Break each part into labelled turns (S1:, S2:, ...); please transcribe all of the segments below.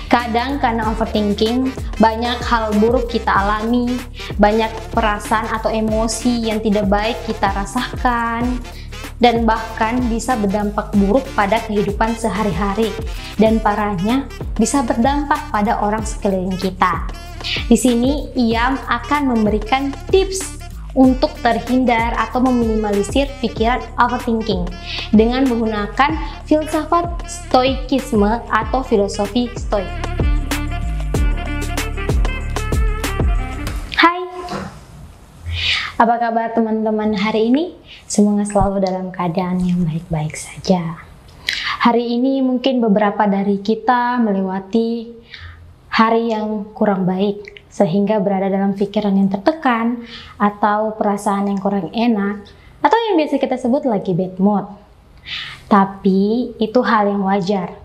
S1: Kadang karena overthinking, banyak hal buruk kita alami, banyak perasaan atau emosi yang tidak baik kita rasakan, dan bahkan bisa berdampak buruk pada kehidupan sehari-hari, dan parahnya bisa berdampak pada orang sekeliling kita. Di sini, Iyam akan memberikan tips untuk terhindar atau meminimalisir pikiran overthinking dengan menggunakan filsafat stoikisme atau filosofi stoik. Hai, apa kabar teman-teman hari ini? Semoga selalu dalam keadaan yang baik-baik saja. Hari ini mungkin beberapa dari kita melewati hari yang kurang baik, sehingga berada dalam pikiran yang tertekan, atau perasaan yang kurang enak, atau yang biasa kita sebut lagi bad mood. Tapi itu hal yang wajar,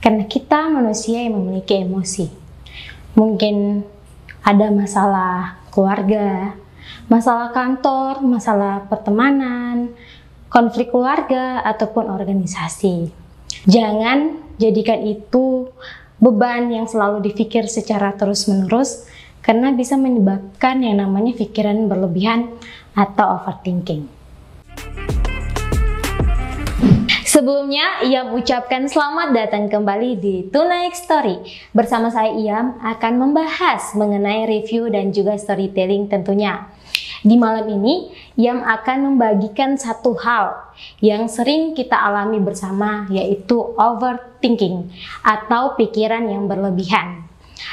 S1: karena kita manusia yang memiliki emosi. Mungkin ada masalah keluarga, masalah kantor, masalah pertemanan, konflik keluarga, ataupun organisasi. Jangan jadikan itu beban yang selalu dipikir secara terus-menerus, karena bisa menyebabkan yang namanya pikiran berlebihan atau overthinking. Sebelumnya, Iyam ucapkan selamat datang kembali di Tonight Story. Bersama saya Iyam akan membahas mengenai review dan juga storytelling tentunya. Di malam ini, Iyam akan membagikan satu hal yang sering kita alami bersama, yaitu overthinking atau pikiran yang berlebihan.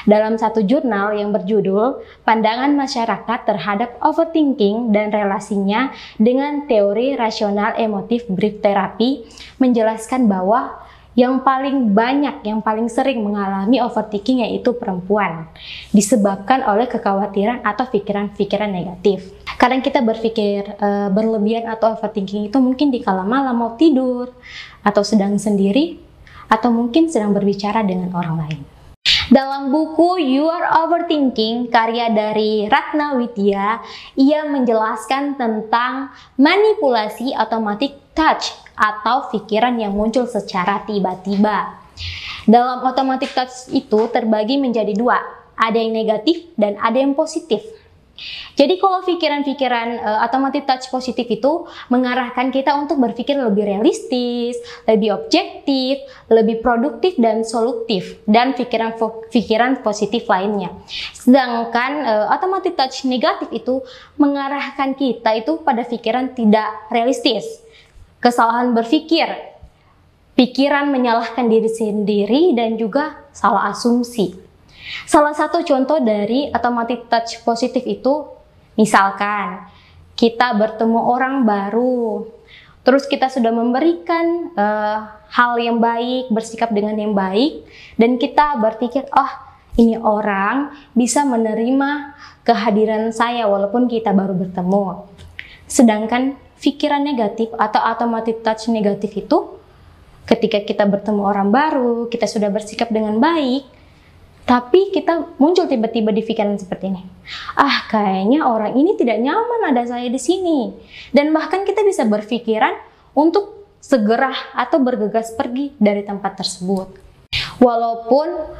S1: Dalam satu jurnal yang berjudul Pandangan Masyarakat Terhadap Overthinking dan Relasinya dengan Teori Rasional Emotif Brief Therapy menjelaskan bahwa yang paling banyak, yang paling sering mengalami overthinking yaitu perempuan, disebabkan oleh kekhawatiran atau pikiran-pikiran negatif. Kadang kita berpikir berlebihan atau overthinking itu mungkin di kala malam mau tidur, atau sedang sendiri, atau mungkin sedang berbicara dengan orang lain. Dalam buku You Are Overthinking, karya dari Ratna Widya, ia menjelaskan tentang manipulasi automatic touch atau pikiran yang muncul secara tiba-tiba. Dalam automatic touch itu terbagi menjadi dua, ada yang negatif dan ada yang positif. Jadi kalau pikiran-pikiran automatic touch positif itu mengarahkan kita untuk berpikir lebih realistis, lebih objektif, lebih produktif dan solutif, dan pikiran positif lainnya. Sedangkan automatic touch negatif itu mengarahkan kita itu pada pikiran tidak realistis, kesalahan berpikir, pikiran menyalahkan diri sendiri, dan juga salah asumsi. Salah satu contoh dari automatic touch positif itu, misalkan kita bertemu orang baru, terus kita sudah memberikan hal yang baik, bersikap dengan yang baik, dan kita berpikir, oh ini orang bisa menerima kehadiran saya walaupun kita baru bertemu. Sedangkan pikiran negatif atau automatic touch negatif itu, ketika kita bertemu orang baru, kita sudah bersikap dengan baik, tapi kita muncul tiba-tiba di pikiran seperti ini. Ah, kayaknya orang ini tidak nyaman ada saya di sini. Dan bahkan kita bisa berpikiran untuk segera atau bergegas pergi dari tempat tersebut. Walaupun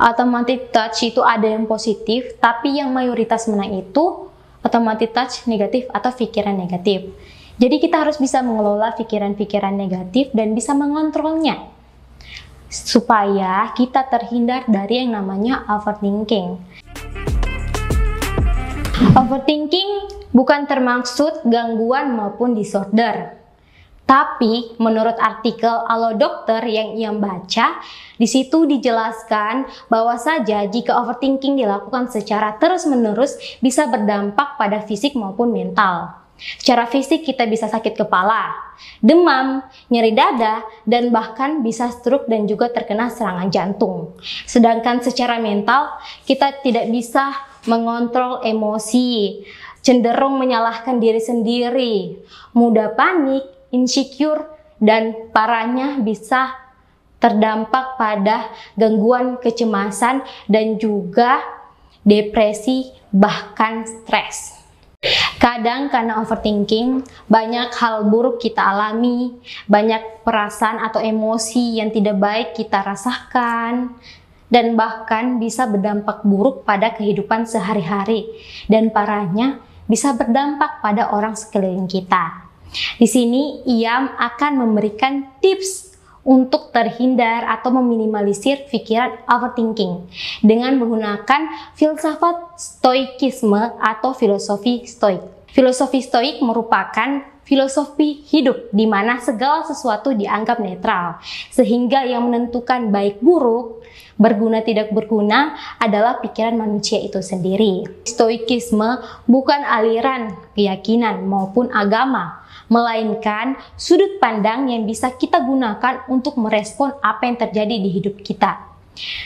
S1: automatic touch itu ada yang positif, tapi yang mayoritas menang itu automatic touch negatif atau pikiran negatif. Jadi kita harus bisa mengelola pikiran-pikiran negatif dan bisa mengontrolnya, supaya kita terhindar dari yang namanya overthinking. Overthinking bukan termaksud gangguan maupun disorder. Tapi menurut artikel Alo Dokter yang ia baca, di situ dijelaskan bahwa saja jika overthinking dilakukan secara terus-menerus bisa berdampak pada fisik maupun mental. Secara fisik kita bisa sakit kepala, demam, nyeri dada, dan bahkan bisa stroke dan juga terkena serangan jantung. Sedangkan secara mental kita tidak bisa mengontrol emosi, cenderung menyalahkan diri sendiri, mudah panik, insecure, dan parahnya bisa terdampak pada gangguan kecemasan dan juga depresi bahkan stres. Kadang karena overthinking, banyak hal buruk kita alami, banyak perasaan atau emosi yang tidak baik kita rasakan, dan bahkan bisa berdampak buruk pada kehidupan sehari-hari, dan parahnya bisa berdampak pada orang sekeliling kita. Di sini Iam akan memberikan tips untuk terhindar atau meminimalisir pikiran overthinking dengan menggunakan filsafat stoikisme atau filosofi stoik. Filosofi stoik merupakan filosofi hidup di mana segala sesuatu dianggap netral, sehingga yang menentukan baik buruk, berguna tidak berguna adalah pikiran manusia itu sendiri. Stoikisme bukan aliran keyakinan maupun agama, melainkan sudut pandang yang bisa kita gunakan untuk merespon apa yang terjadi di hidup kita.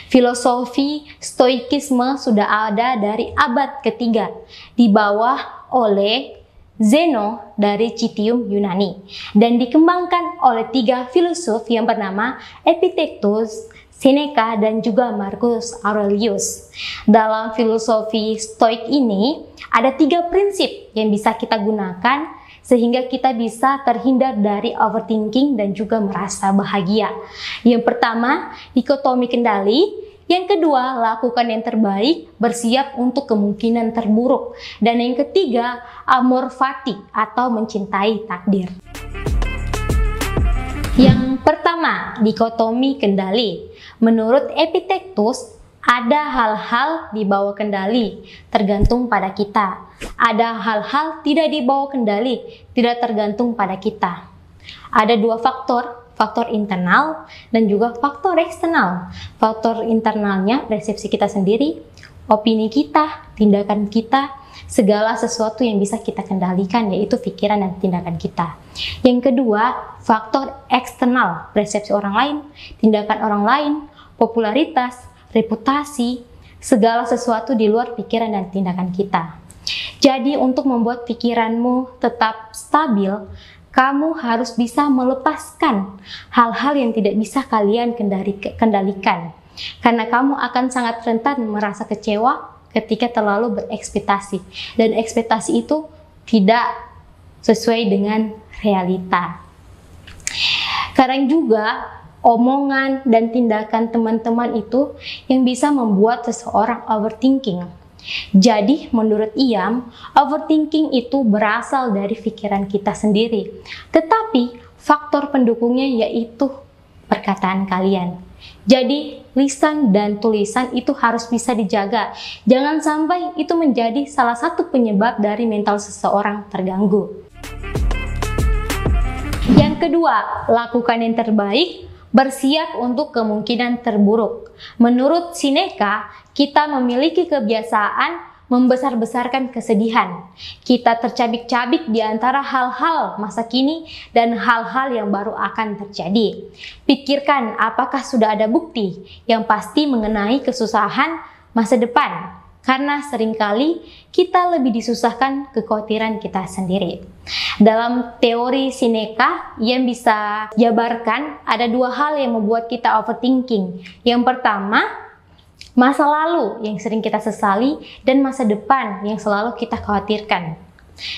S1: Filosofi stoikisme sudah ada dari abad ketiga, dibawa oleh Zeno dari Citium Yunani, dan dikembangkan oleh 3 filsuf yang bernama Epictetus, Seneca, dan juga Marcus Aurelius. Dalam filosofi stoik ini ada 3 prinsip yang bisa kita gunakan sehingga kita bisa terhindar dari overthinking dan juga merasa bahagia. Yang pertama, dikotomi kendali. Yang kedua, lakukan yang terbaik, bersiap untuk kemungkinan terburuk. Dan yang ketiga, amor fati atau mencintai takdir. Yang pertama, dikotomi kendali. Menurut Epictetus, ada hal-hal di bawah kendali, tergantung pada kita. Ada hal-hal tidak di bawah kendali, tidak tergantung pada kita. Ada 2 faktor, faktor internal dan juga faktor eksternal. Faktor internalnya persepsi kita sendiri, opini kita, tindakan kita, segala sesuatu yang bisa kita kendalikan, yaitu pikiran dan tindakan kita. Yang kedua, faktor eksternal, persepsi orang lain, tindakan orang lain, popularitas, reputasi, segala sesuatu di luar pikiran dan tindakan kita. Jadi untuk membuat pikiranmu tetap stabil, kamu harus bisa melepaskan hal-hal yang tidak bisa kalian kendalikan. Karena kamu akan sangat rentan merasa kecewa ketika terlalu berekspektasi. Dan ekspektasi itu tidak sesuai dengan realita. Kadang juga omongan dan tindakan teman-teman itu yang bisa membuat seseorang overthinking. Jadi menurut Iam, overthinking itu berasal dari pikiran kita sendiri. Tetapi faktor pendukungnya yaitu perkataan kalian. Jadi lisan dan tulisan itu harus bisa dijaga. Jangan sampai itu menjadi salah satu penyebab dari mental seseorang terganggu. Yang kedua, lakukan yang terbaik, bersiap untuk kemungkinan terburuk. Menurut Seneca, kita memiliki kebiasaan membesar-besarkan kesedihan. Kita tercabik-cabik di antara hal-hal masa kini dan hal-hal yang baru akan terjadi. Pikirkan apakah sudah ada bukti yang pasti mengenai kesusahan masa depan. Karena seringkali kita lebih disusahkan kekhawatiran kita sendiri. Dalam teori Seneca yang bisa jabarkan, ada 2 hal yang membuat kita overthinking. Yang pertama, masa lalu yang sering kita sesali dan masa depan yang selalu kita khawatirkan.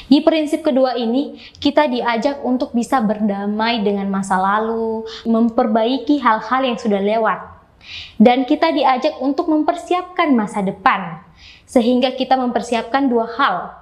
S1: Di prinsip kedua ini, kita diajak untuk bisa berdamai dengan masa lalu, memperbaiki hal-hal yang sudah lewat. Dan kita diajak untuk mempersiapkan masa depan. Sehingga kita mempersiapkan 2 hal,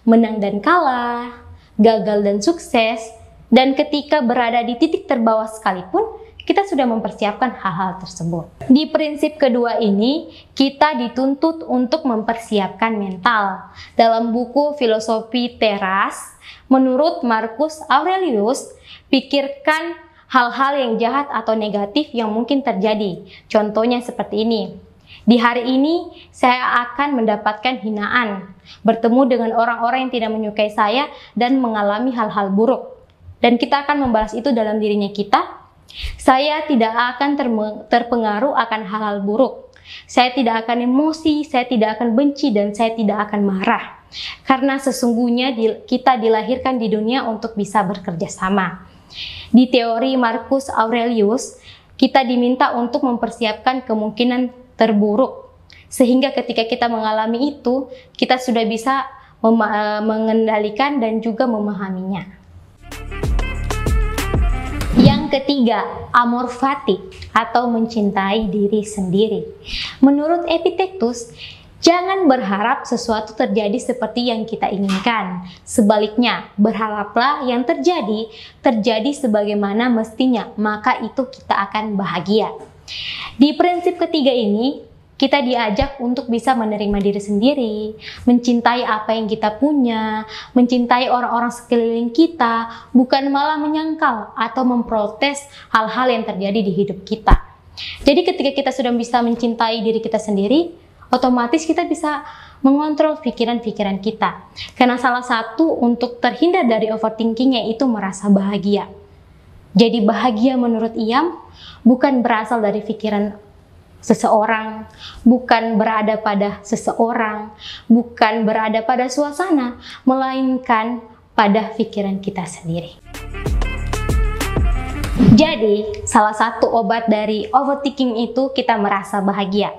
S1: menang dan kalah, gagal dan sukses, dan ketika berada di titik terbawah sekalipun, kita sudah mempersiapkan hal-hal tersebut. Di prinsip kedua ini, kita dituntut untuk mempersiapkan mental. Dalam buku Filosofi Teras, menurut Marcus Aurelius, pikirkan hal-hal yang jahat atau negatif yang mungkin terjadi. Contohnya seperti ini. Di hari ini, saya akan mendapatkan hinaan, bertemu dengan orang-orang yang tidak menyukai saya, dan mengalami hal-hal buruk. Dan kita akan membalas itu dalam dirinya kita. Saya tidak akan terpengaruh akan hal-hal buruk. Saya tidak akan emosi, saya tidak akan benci, dan saya tidak akan marah. Karena sesungguhnya kita dilahirkan di dunia untuk bisa bekerja sama. Di teori Marcus Aurelius, kita diminta untuk mempersiapkan kemungkinan terburuk, sehingga ketika kita mengalami itu, kita sudah bisa mengendalikan dan juga memahaminya. Yang Yang ketiga, amor fati atau mencintai diri sendiri. Menurut Epictetus, jangan berharap sesuatu terjadi seperti yang kita inginkan. Sebaliknya, berharaplah yang terjadi sebagaimana mestinya, maka itu kita akan bahagia. Di prinsip ketiga ini, kita diajak untuk bisa menerima diri sendiri, mencintai apa yang kita punya, mencintai orang-orang sekeliling kita, bukan malah menyangkal atau memprotes hal-hal yang terjadi di hidup kita. Jadi ketika kita sudah bisa mencintai diri kita sendiri, otomatis kita bisa mengontrol pikiran-pikiran kita. Karena salah satu untuk terhindar dari overthinking yaitu merasa bahagia. Jadi bahagia menurut Iam bukan berasal dari pikiran seseorang, bukan berada pada seseorang, bukan berada pada suasana, melainkan pada pikiran kita sendiri. Jadi, salah satu obat dari overthinking itu kita merasa bahagia.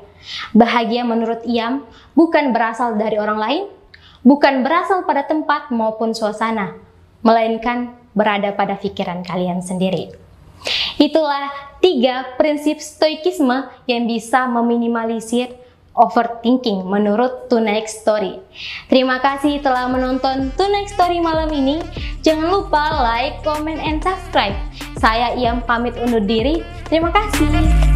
S1: Bahagia menurut Iam bukan berasal dari orang lain, bukan berasal pada tempat maupun suasana, melainkan berada pada pikiran kalian sendiri. Itulah 3 prinsip stoikisme yang bisa meminimalisir overthinking menurut Tonight Story. Terima kasih telah menonton Tonight Story malam ini. Jangan lupa like, comment, and subscribe. Saya Iam pamit undur diri. Terima kasih.